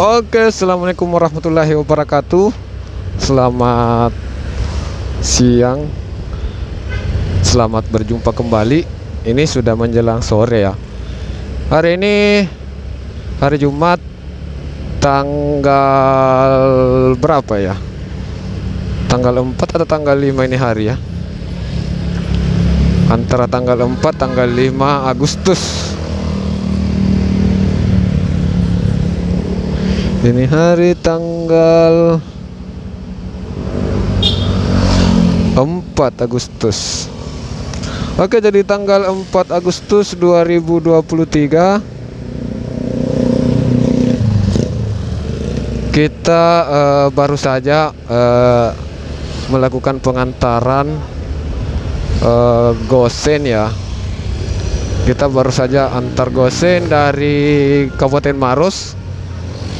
Oke, assalamualaikum warahmatullahi wabarakatuh. Selamat siang, selamat berjumpa kembali. Ini sudah menjelang sore ya. Hari ini hari Jumat, tanggal berapa ya? Tanggal 4 atau tanggal 5 ini hari ya? Antara tanggal 4 tanggal 5 Agustus. Ini hari tanggal 4 Agustus. Oke, jadi tanggal 4 Agustus 2023 kita baru saja melakukan pengantaran gosen ya. Kita baru saja antar gosen dari Kabupaten Maros,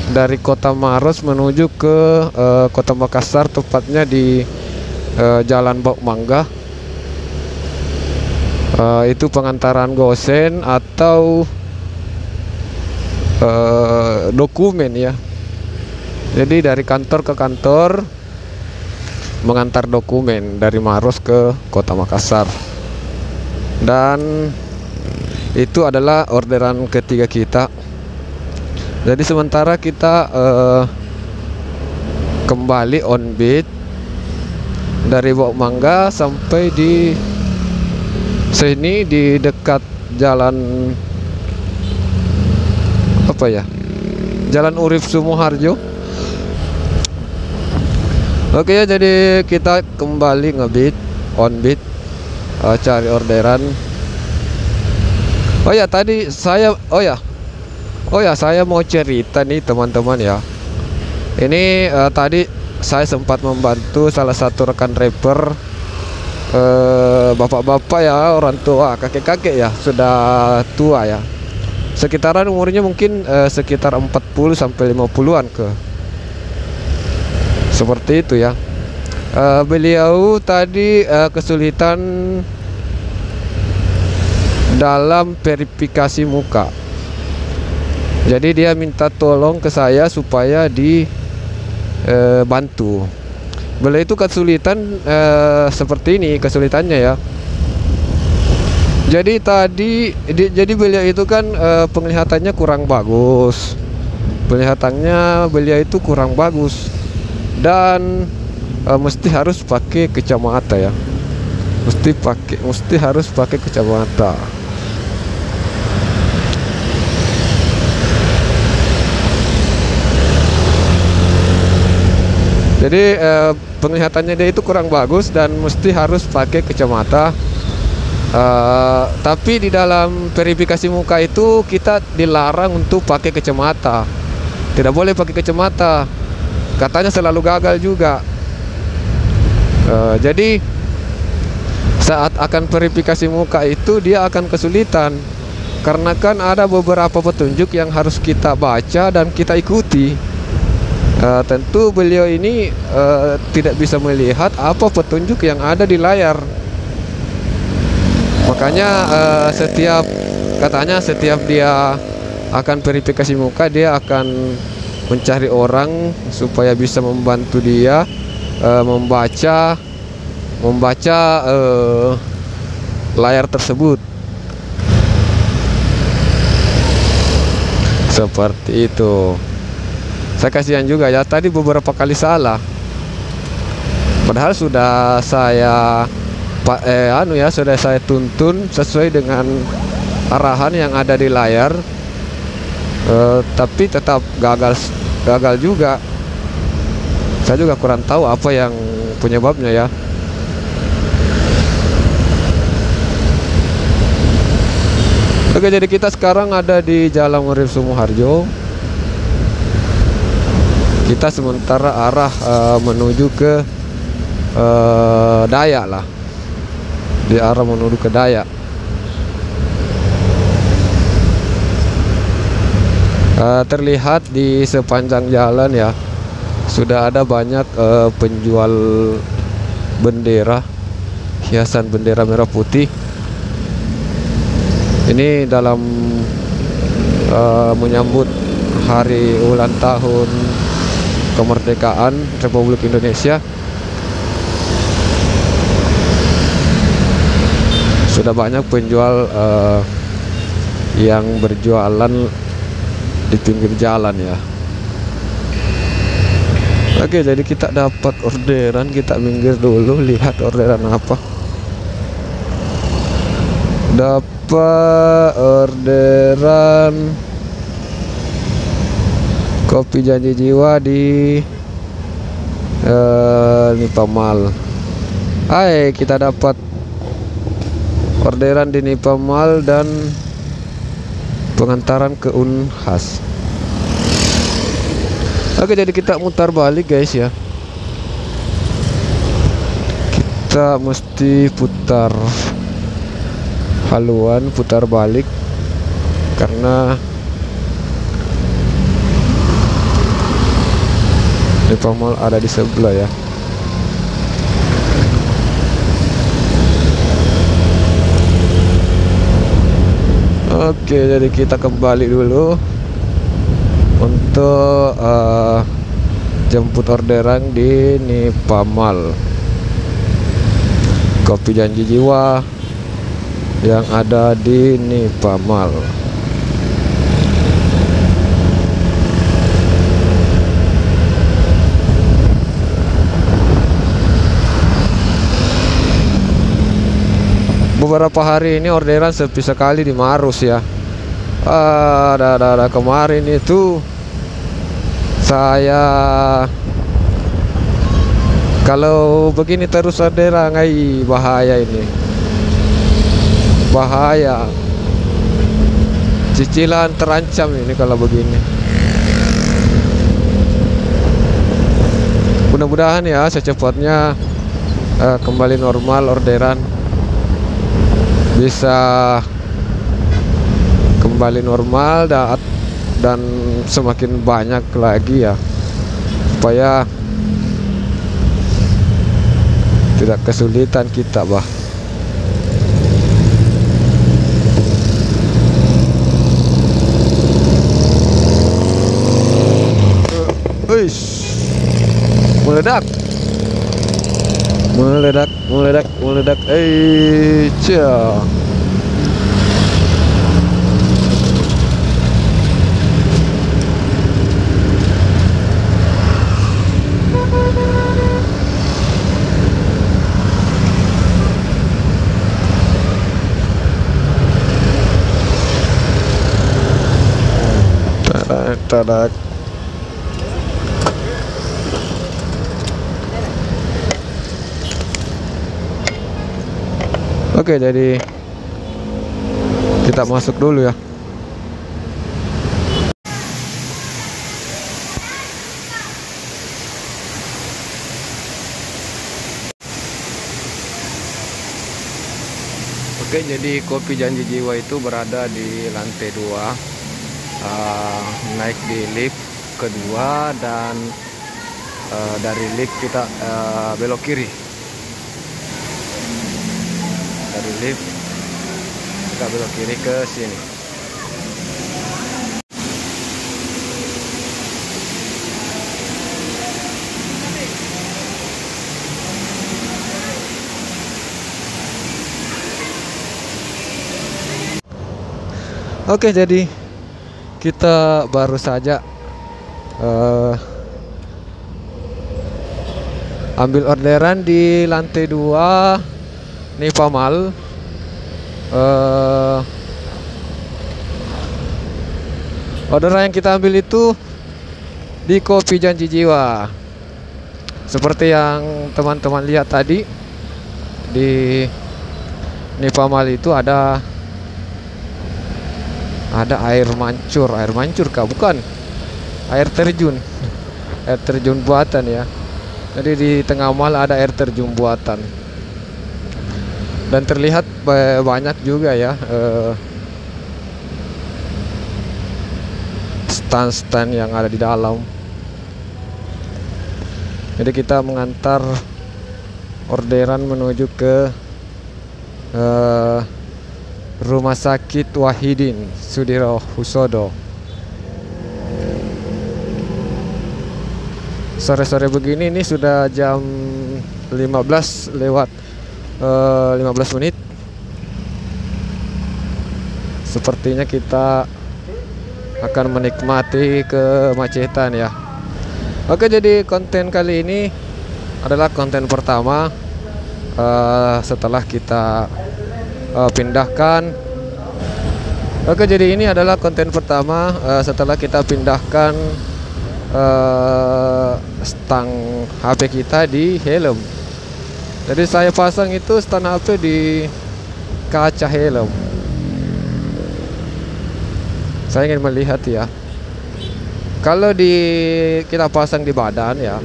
dari Kota Maros menuju ke Kota Makassar, tepatnya di Jalan Bauk Mangga. Itu pengantaran gosen atau dokumen ya. Jadi dari kantor ke kantor mengantar dokumen dari Maros ke Kota Makassar. Dan itu adalah orderan ketiga kita. Jadi sementara kita kembali on beat dari Bauk Mangga sampai di sini, di dekat jalan apa ya, Jalan Urip Sumoharjo. Oke ya, jadi kita kembali ngebeat on beat, cari orderan. Oh ya, tadi saya saya mau cerita nih teman-teman ya. Ini tadi saya sempat membantu salah satu rekan rapper, bapak-bapak ya, orang tua, kakek-kakek ya, sudah tua ya. Sekitaran umurnya mungkin sekitar 40 sampai 50-an ke. Seperti itu ya. Beliau tadi kesulitan dalam verifikasi muka. Jadi dia minta tolong ke saya supaya dibantu. Beliau itu kesulitan seperti ini kesulitannya ya. Jadi beliau itu kan penglihatannya kurang bagus. Penglihatannya beliau itu kurang bagus dan mesti harus pakai kacamata ya. Mesti harus pakai kacamata. Jadi penglihatannya dia itu kurang bagus dan mesti harus pakai kacamata. Tapi di dalam verifikasi muka itu kita dilarang untuk pakai kacamata. Tidak boleh pakai kacamata. Katanya selalu gagal juga. Jadi saat akan verifikasi muka itu dia akan kesulitan, karena kan ada beberapa petunjuk yang harus kita baca dan kita ikuti. Tentu beliau ini tidak bisa melihat apa petunjuk yang ada di layar. Makanya setiap dia akan verifikasi muka, dia akan mencari orang supaya bisa membantu dia membaca layar tersebut. Seperti itu. Saya kasihan juga ya, tadi beberapa kali salah. Padahal sudah saya sudah saya tuntun sesuai dengan arahan yang ada di layar. Tapi tetap gagal juga. Saya juga kurang tahu apa yang penyebabnya ya. Oke, jadi kita sekarang ada di Jalan Urip Sumoharjo. Kita sementara arah menuju ke Dayak lah. Di arah menuju ke Dayak. Terlihat di sepanjang jalan ya, sudah ada banyak penjual bendera, hiasan bendera merah putih. Ini dalam menyambut hari ulang tahun kemerdekaan Republik Indonesia. Sudah banyak penjual yang berjualan di pinggir jalan ya. Oke, jadi kita dapat orderan, kita minggir dulu lihat orderan apa. Dapat orderan kopi janji jiwa di Nipamal. Hai, kita dapat orderan di Nipamal dan pengantaran ke Unhas. Oke, jadi kita mutar balik guys ya. Kita mesti putar haluan, putar balik karena Nipamal ada di sebelah ya. Oke, jadi kita kembali dulu untuk jemput orderan di Nipamal. Kopi janji jiwa yang ada di Nipamal. Beberapa hari ini orderan sepi sekali di Marus ya. Ada kemarin itu saya kalau begini terus orderan, bahaya ini. Bahaya. Cicilan terancam ini kalau begini. Mudah-mudahan ya secepatnya kembali normal orderan. Bisa kembali normal dan semakin banyak lagi ya, supaya tidak kesulitan kita bah. Meledak cia. Tadak. Oke, jadi kita masuk dulu ya. Oke, jadi kopi janji jiwa itu berada di lantai 2. Naik di lift kedua dan dari lift kita belok kiri. Dari lift kita belok kiri ke sini. Oke, jadi kita baru saja ambil orderan di lantai 2 Nipamal. Orderan yang kita ambil itu di kopi janji jiwa. Seperti yang teman-teman lihat tadi, di Nipamal itu ada air mancur kah? Bukan, air terjun buatan ya. Jadi di tengah mal ada air terjun buatan dan terlihat banyak juga ya stand-stand yang ada di dalam. Jadi kita mengantar orderan menuju ke Rumah Sakit Wahidin Sudirohusodo. sore-sore begini. Ini sudah jam 15 lewat 15 menit. Sepertinya kita akan menikmati kemacetan ya. Oke, jadi konten kali ini adalah konten pertama setelah kita pindahkan. Oke, jadi ini adalah konten pertama setelah kita pindahkan stang HP kita di helm. Jadi saya pasang itu stang HP di kaca helm. Saya ingin melihat ya. Kalau kita pasang di badan ya.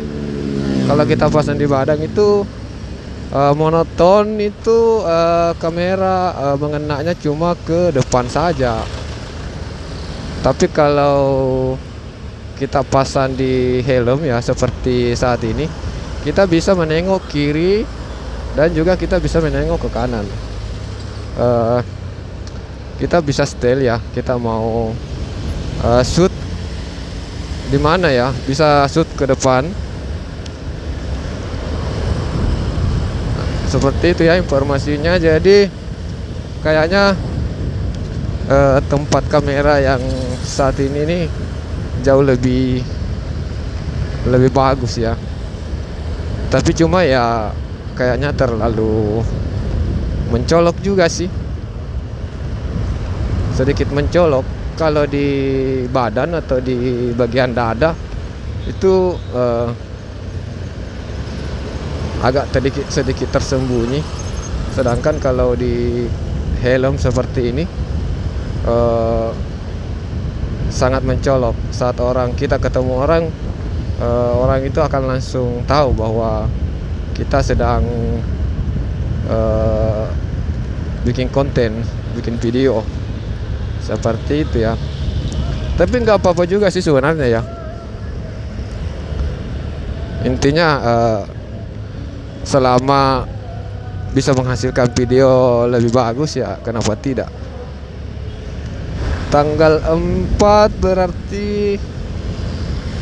Kalau kita pasang di badan itu monoton itu, kamera mengenanya cuma ke depan saja. Tapi kalau kita pasang di helm ya seperti saat ini, kita bisa menengok kiri dan juga kita bisa menengok ke kanan. Kita bisa setel ya, kita mau shoot di mana ya, bisa shoot ke depan. Seperti itu ya informasinya. Jadi kayaknya tempat kamera yang saat ini nih jauh lebih bagus ya. Tapi cuma ya kayaknya terlalu mencolok juga sih, sedikit mencolok. Kalau di badan atau di bagian dada itu agak sedikit tersembunyi. Sedangkan kalau di helm seperti ini sangat mencolok. Saat kita ketemu orang, orang itu akan langsung tahu bahwa kita sedang bikin konten, bikin video seperti itu ya. Tapi nggak apa-apa juga sih sebenarnya ya. Intinya selama bisa menghasilkan video lebih bagus ya, kenapa tidak. Tanggal 4 berarti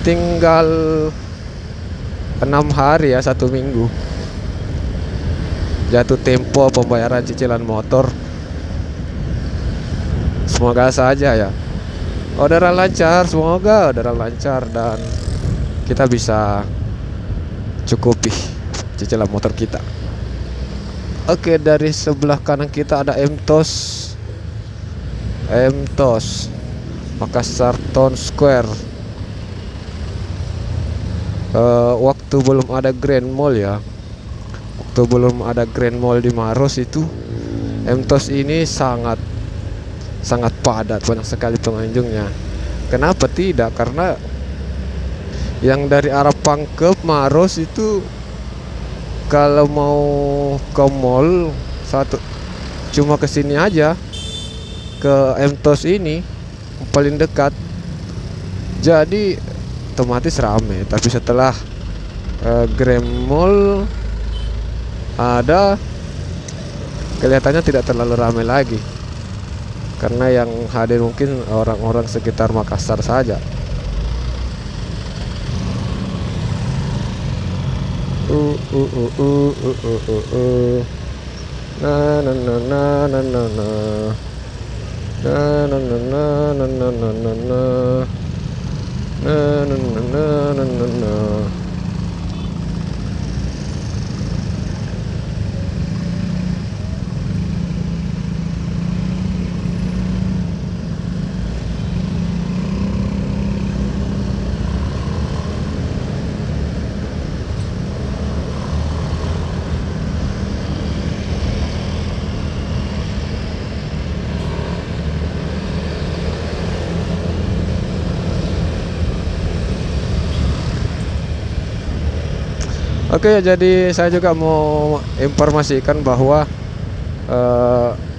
tinggal 6 hari ya, 1 minggu jatuh tempo pembayaran cicilan motor. Semoga saja ya orderan lancar, semoga orderan lancar dan kita bisa cukupi cicilan motor kita. Oke, dari sebelah kanan kita ada MTOS Makassar Town Square. Waktu belum ada Grand Mall ya, waktu belum ada Grand Mall di Maros itu, MTOS ini sangat padat, banyak sekali pengunjungnya. Kenapa tidak? Karena yang dari arah Pangkep Maros itu kalau mau ke mall cuma ke sini aja, ke MTOS ini paling dekat. Jadi otomatis rame. Tapi setelah Grand Mall ada, kelihatannya tidak terlalu ramai lagi, karena yang hadir mungkin orang-orang sekitar Makassar saja. Na na na na na na na na na na na na na na na na na na. Oke, jadi saya juga mau informasikan bahwa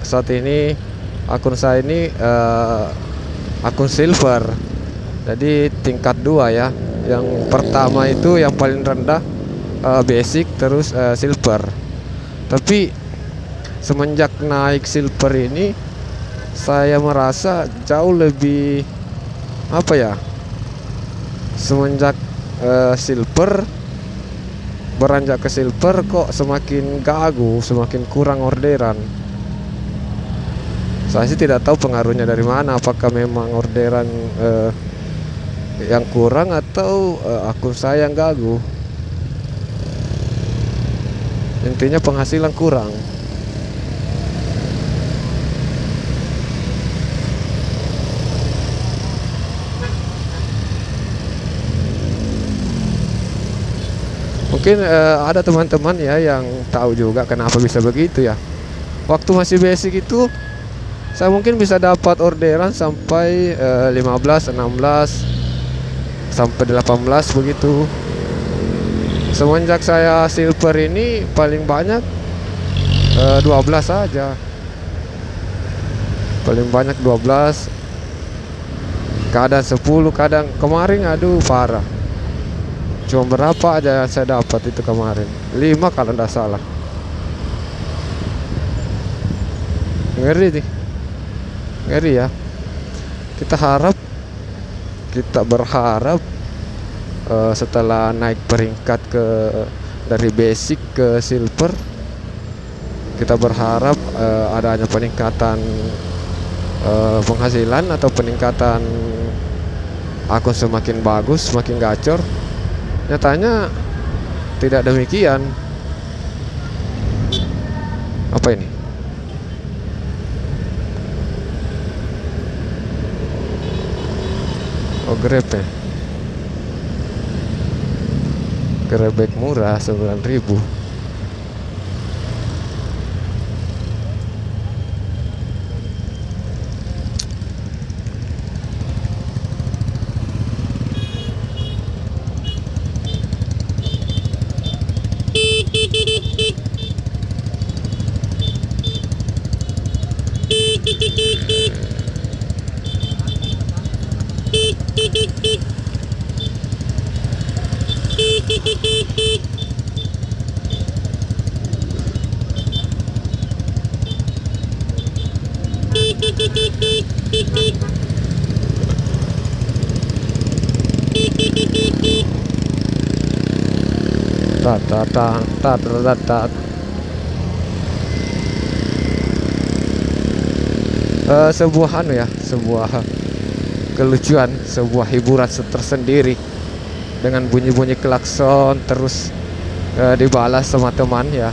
saat ini akun saya ini akun silver. Jadi tingkat 2 ya. Yang pertama itu yang paling rendah basic, terus silver. Tapi semenjak naik silver ini saya merasa jauh lebih semenjak silver, beranjak ke silver kok semakin gagu, semakin kurang orderan. Saya sih tidak tahu pengaruhnya dari mana, apakah memang orderan yang kurang atau akun saya yang gagu. Intinya penghasilan kurang. Mungkin ada teman-teman ya yang tahu juga kenapa bisa begitu ya. Waktu masih basic itu saya mungkin bisa dapat orderan sampai 15, 16 sampai 18 begitu. Semenjak saya silver ini paling banyak 12 saja. Paling banyak 12. Kadang 10, kadang kemarin aduh parah. Cuma berapa aja yang saya dapat itu kemarin? 5 kalau tidak salah. Ngeri nih. Ngeri ya. Kita berharap setelah naik peringkat dari basic ke silver, kita berharap adanya peningkatan penghasilan atau peningkatan akun semakin bagus, semakin gacor. Nyatanya tidak demikian. Apa ini? Oh, Grab ya. Grabback murah 9.000. Sebuah sebuah kelucuan, sebuah hiburan tersendiri dengan bunyi-bunyi klakson terus dibalas sama teman ya.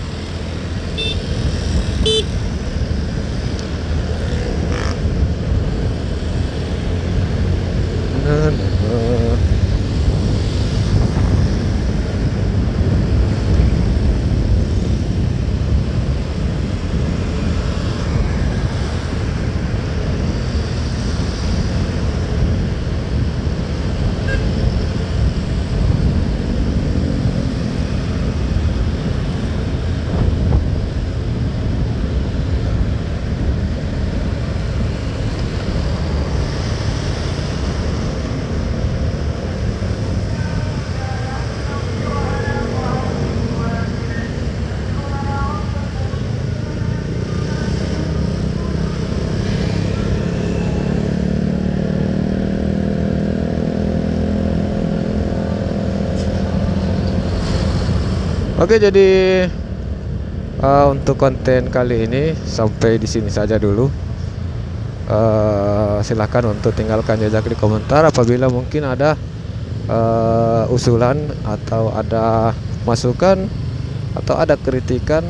Oke, jadi untuk konten kali ini sampai di sini saja dulu. Silakan untuk tinggalkan jejak di komentar apabila mungkin ada usulan atau ada masukan atau ada kritikan.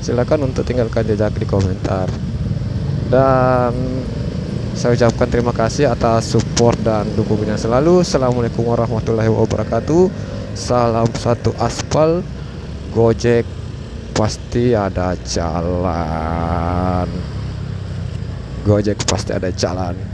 Silakan untuk tinggalkan jejak di komentar. Dan saya ucapkan terima kasih atas support dan dukungannya selalu. Assalamualaikum warahmatullahi wabarakatuh. Salam satu aspal, Gojek pasti ada jalan. Gojek pasti ada jalan.